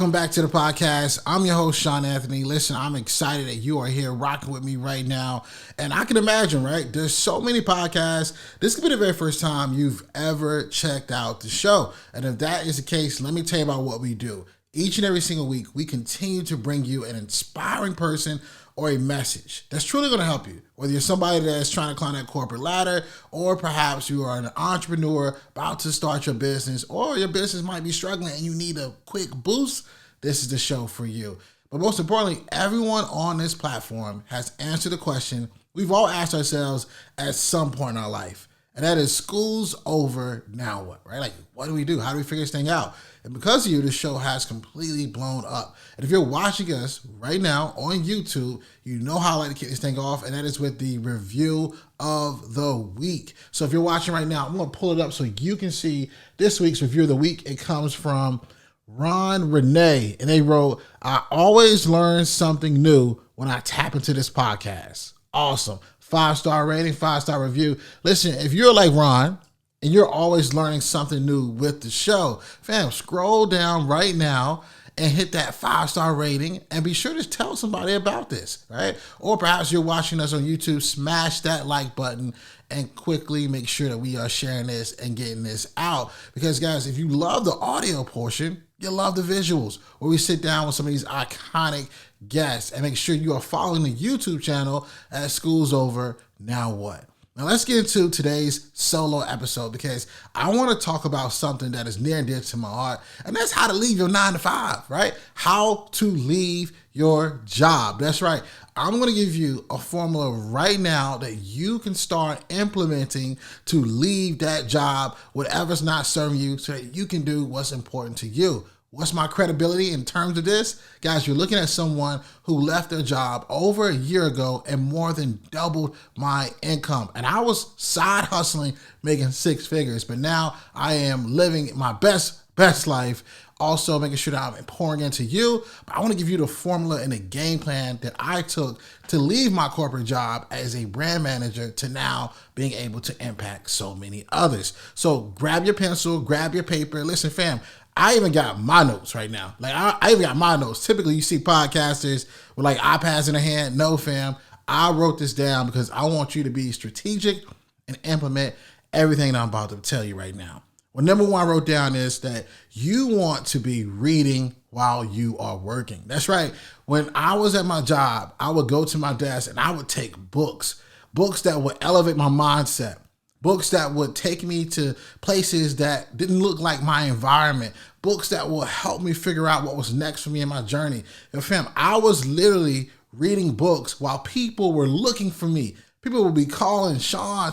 Welcome back to the podcast. I'm your host, Shawn Anthony. Listen, I'm excited that you are here rocking with me right now. And I can imagine, right? There's so many podcasts. This could be the very first time you've ever checked out the show. And if that is the case, let me tell you about what we do. Each and every single week, we continue to bring you an inspiring person or a message that's truly going to help you. Whether you're somebody that's trying to climb that corporate ladder, or perhaps you are an entrepreneur about to start your business, or your business might be struggling and you need a quick boost, this is the show for you. But most importantly, everyone on this platform has answered the question we've all asked ourselves at some point in our life. And that is, school's over, now what, right? Like, what do we do? How do we figure this thing out? And because of you, the show has completely blown up. And if you're watching us right now on YouTube, you know how I like to kick this thing off, and that is with the review of the week. So if you're watching right now, I'm going to pull it up so you can see this week's review of the week. It comes from Ron Renee, and they wrote, "I always learn something new when I tap into this podcast." Awesome. 5-star rating, 5-star review. Listen, if you're like Ron and you're always learning something new with the show, fam, scroll down right now and hit that 5-star rating and be sure to tell somebody about this, right? Or perhaps you're watching us on YouTube, smash that like button and quickly make sure that we are sharing this and getting this out. Because guys, if you love the audio portion, you'll love the visuals, where we sit down with some of these iconic guests, and make sure you are following the YouTube channel at School's Over, Now What? Now let's get into today's solo episode, because I want to talk about something that is near and dear to my heart, and that's how to leave your 9-to-5, right? How to leave your job. That's right. I'm going to give you a formula right now that you can start implementing to leave that job, whatever's not serving you, so that you can do what's important to you. What's my credibility in terms of this? Guys, you're looking at someone who left their job over a year ago and more than doubled my income. And I was side hustling, making 6 figures, but now I am living my best life, also making sure that I'm pouring into you. But I want to give you the formula and the game plan that I took to leave my corporate job as a brand manager to now being able to impact so many others. So grab your pencil, grab your paper. Listen, fam, I even got my notes right now. Like I even got my notes. Typically you see podcasters with like iPads in their hand. No, fam, I wrote this down because I want you to be strategic and implement everything that I'm about to tell you right now. Well, number one I wrote down is that you want to be reading while you are working. That's right. When I was at my job, I would go to my desk and I would take books that would elevate my mindset, books that would take me to places that didn't look like my environment, books that will help me figure out what was next for me in my journey. And fam, I was literally reading books while people were looking for me. People will be calling Shawn.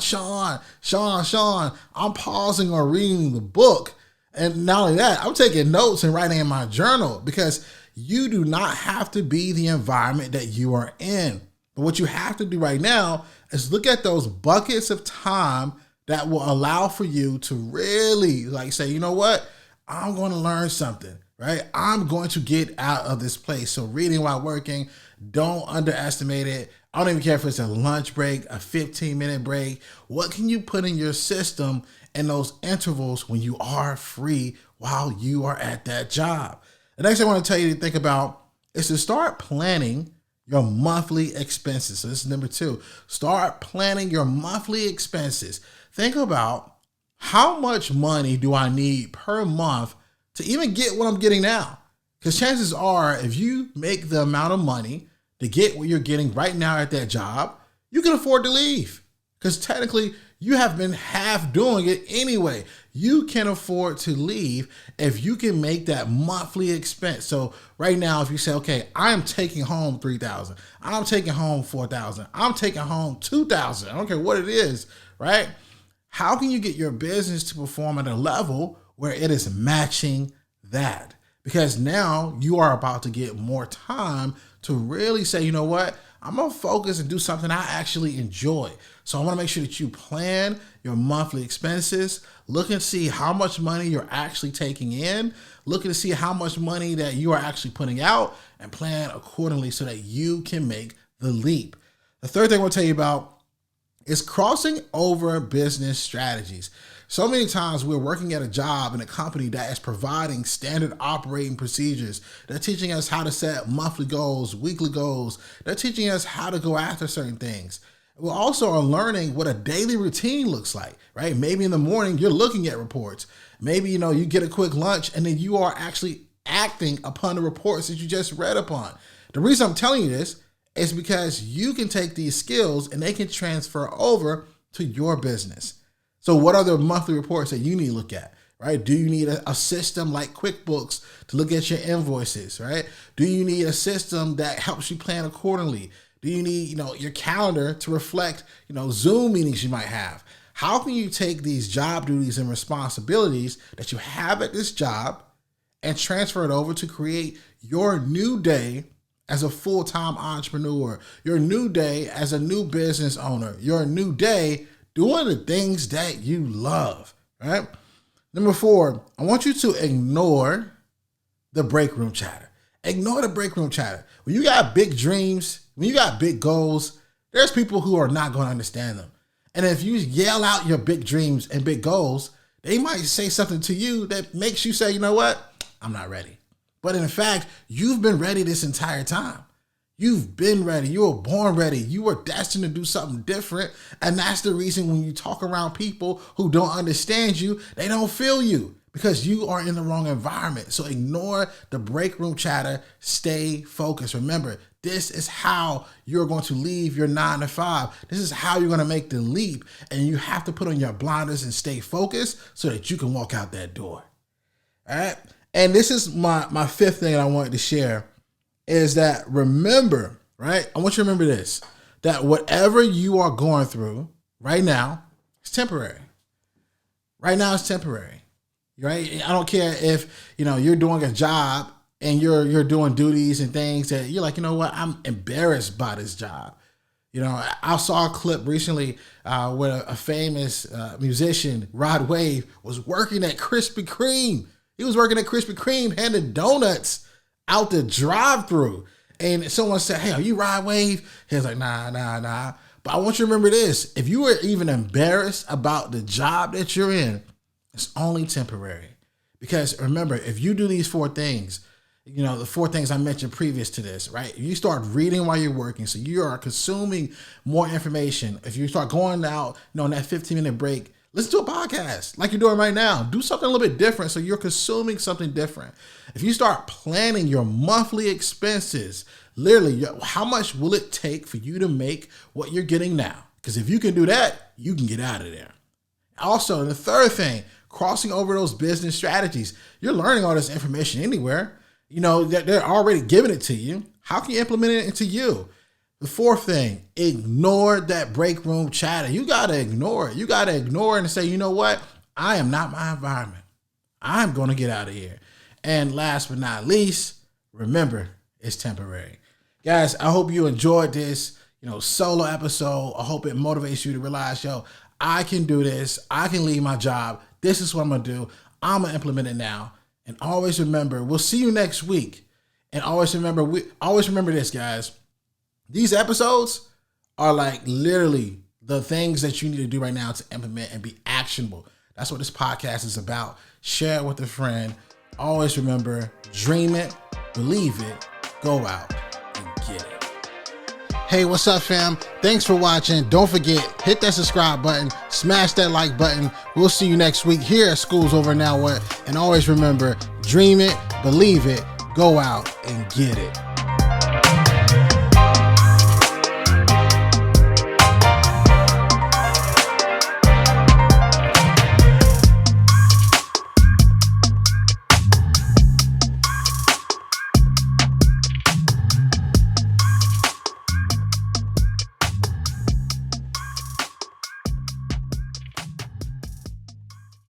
I'm pausing or reading the book. And not only that, I'm taking notes and writing in my journal, because you do not have to be the environment that you are in. But what you have to do right now is look at those buckets of time that will allow for you to really like say, you know what? I'm going to learn something, right? I'm going to get out of this place. So reading while working, don't underestimate it. I don't even care if it's a lunch break, a 15-minute break. What can you put in your system in those intervals when you are free while you are at that job? The next thing I want to tell you to think about is to start planning your monthly expenses. So this is number 2. Start planning your monthly expenses. Think about, how much money do I need per month to even get what I'm getting now? Because chances are, if you make the amount of money to get what you're getting right now at that job, you can afford to leave. Because technically, you have been half doing it anyway. You can afford to leave if you can make that monthly expense. So right now, if you say, okay, I'm taking home $3,000, I'm taking home $4,000, I'm taking home $2,000, I don't care what it is, right? How can you get your business to perform at a level where it is matching that? Because now you are about to get more time to really say, you know what? I'm going to focus and do something I actually enjoy. So I want to make sure that you plan your monthly expenses, look and see how much money you're actually taking in, looking to see how much money that you are actually putting out, and plan accordingly so that you can make the leap. The third thing I want to tell you about is crossing over business strategies. So many times we're working at a job in a company that is providing standard operating procedures. They're teaching us how to set monthly goals, weekly goals. They're teaching us how to go after certain things. We also are learning what a daily routine looks like, right? Maybe in the morning you're looking at reports. Maybe, you get a quick lunch and then you are actually acting upon the reports that you just read upon. The reason I'm telling you this is because you can take these skills and they can transfer over to your business. So what are the monthly reports that you need to look at, right? Do you need a system like QuickBooks to look at your invoices, right? Do you need a system that helps you plan accordingly? Do you need, your calendar to reflect, Zoom meetings you might have? How can you take these job duties and responsibilities that you have at this job and transfer it over to create your new day as a full-time entrepreneur, your new day as a new business owner, your new day doing the things that you love, right? Number 4, I want you to ignore the break room chatter. Ignore the break room chatter. When you got big dreams, when you got big goals, there's people who are not going to understand them. And if you yell out your big dreams and big goals, they might say something to you that makes you say, you know what? I'm not ready. But in fact, you've been ready this entire time. You've been ready. You were born ready. You were destined to do something different. And that's the reason when you talk around people who don't understand you, they don't feel you because you are in the wrong environment. So ignore the break room chatter. Stay focused. Remember, this is how you're going to leave your 9 to 5. This is how you're going to make the leap. And you have to put on your blinders and stay focused so that you can walk out that door. All right. And this is my 5th thing I wanted to share is that remember, right? I want you to remember this, that whatever you are going through right now is temporary. Right now it's temporary, right? I don't care if, you're doing a job and you're doing duties and things that you're like, you know what? I'm embarrassed by this job. I saw a clip recently where a famous musician, Rod Wave, was working at Krispy Kreme. He was working at Krispy Kreme handing donuts out the drive-through. And someone said, hey, are you Rod Wave? He was like, nah. But I want you to remember this. If you are even embarrassed about the job that you're in, it's only temporary. Because remember, if you do these 4 things, the 4 things I mentioned previous to this, right? If you start reading while you're working, so you are consuming more information. If you start going out, on that 15-minute break, listen to a podcast like you're doing right now. Do something a little bit different so you're consuming something different. If you start planning your monthly expenses, literally, how much will it take for you to make what you're getting now? Because if you can do that, you can get out of there. Also, the 3rd thing, crossing over those business strategies. You're learning all this information anywhere. They're already giving it to you. How can you implement it into you? The 4th thing, ignore that break room chatter. You got to ignore it. You got to ignore it and say, you know what? I am not my environment. I'm going to get out of here. And last but not least, remember, it's temporary. Guys, I hope you enjoyed this, solo episode. I hope it motivates you to realize, I can do this. I can leave my job. This is what I'm going to do. I'm going to implement it now. And always remember, we'll see you next week. And always remember this, guys. These episodes are like literally the things that you need to do right now to implement and be actionable. That's what this podcast is about. Share it with a friend. Always remember, dream it, believe it, go out and get it. Hey, what's up, fam? Thanks for watching. Don't forget, hit that subscribe button, smash that like button. We'll see you next week here at School's Over Now What. And always remember, dream it, believe it, go out and get it.